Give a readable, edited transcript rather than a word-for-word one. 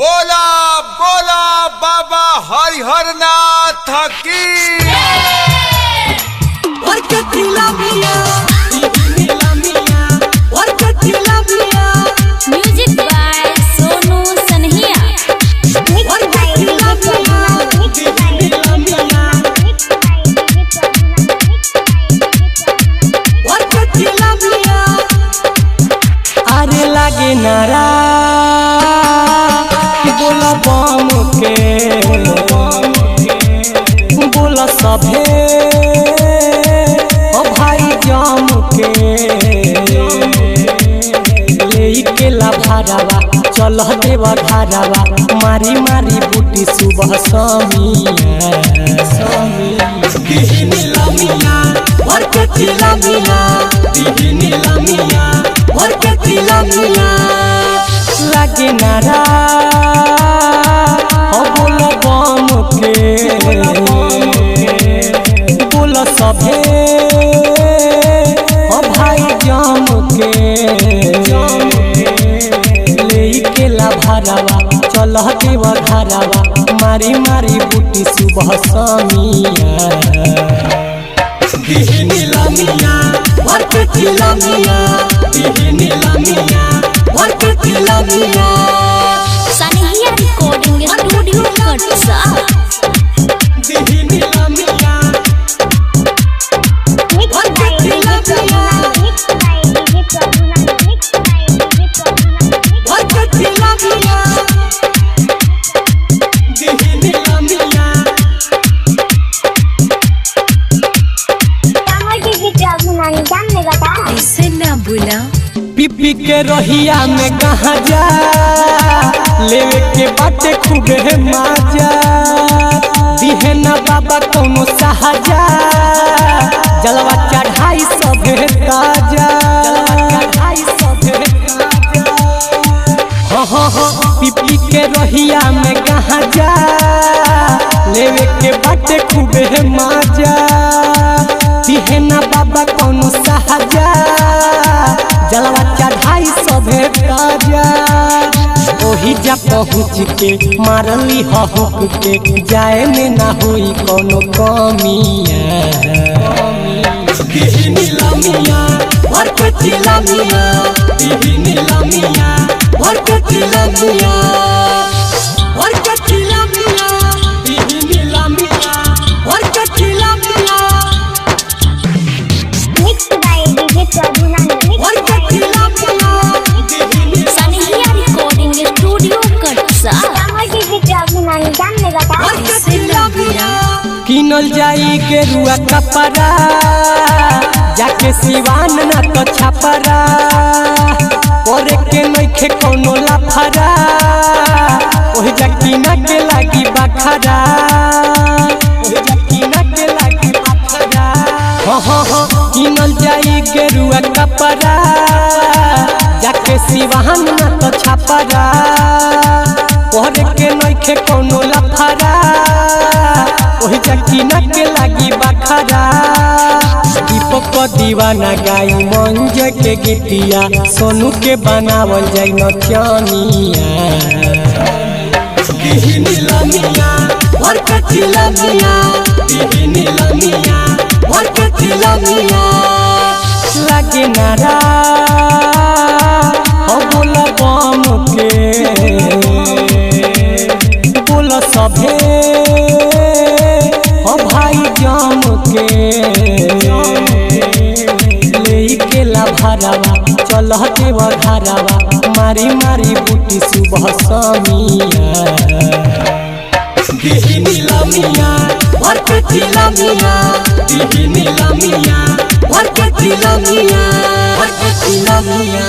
बोला बोला बाबा हरिहर नाथ की। म्यूजिक बाय सोनू सनहिया। अरे लागे नारा बोला बम के बोला सभे ओ भाई जम के लेके ला भारावा चल देवा धारावा मारी मारी बूटी सुबह समिया दिहनी लमिया और के लमिया दिहनी लमिया और के लमिया लागे नारा ओ बोला बम के बोला सभे ओ भाई जम के लेके ला भारावा चल देवा धारावा मारी मारी बूटी सुबह समिया दिहनी लमिया और के लमिया दिहनी लमिया और के लमिया। सनहिया रिकॉर्डिंग स्टूडियो कटसा। दिहनी लमिया और के लमिया और के लमिया दिहनी लमिया। ऐसे ना बुला पिपी के रोहिया में कहाँ जा लेवे के बाटे खूबे माजा दिहे ना बाबा कौनो सहाजा जलवा चढ़ाई सभे ताजा हाँ पिपी के रोहिया में कहाँ जा लेवे के बाटे खूबे माजा दिहे ना बाबा कौनो सहाजा जलवा चढ़ाई सभे ताजा ओही जा पहुँच के मारली हुक के जाए में ना होई कौनो कमिया दिहनी लमिया और के लमिया दिहनी लमिया और के लमिया और के लमिया दिहनी लमिया और के लमिया सनहिया रिकॉर्डिंग स्टूडियो कटसा। किनल जाई के रुआ कपड़ा जाके सिवान ना तो छपरा करे के नइखे कोनो लाफरा ओही जाकी ना के लागी बखरा ओही जाकी ना के लागी बखरा हाँ किनल जाई के रुआ कपड़ा जाके सिवान ना तो छपरा करे के नइखे कोनो लाफरा ओही जाकी ना के लागी बखरा दीपक दीवाना गाई मंज के गीतिया सोनू के बनावल जाई नचनिया दिहनी लमिया और के लमिया दिहनी लमिया और के लमिया लागे नारा ओ बोला बम के बोला सभे ओ भाई जम के लेके ला भारावा चल देवा धारावा मारी मारी बूटी सुबह समिया दिहनी लमिया और के लमिया दिहनी लमिया और के लमिया और के लमिया।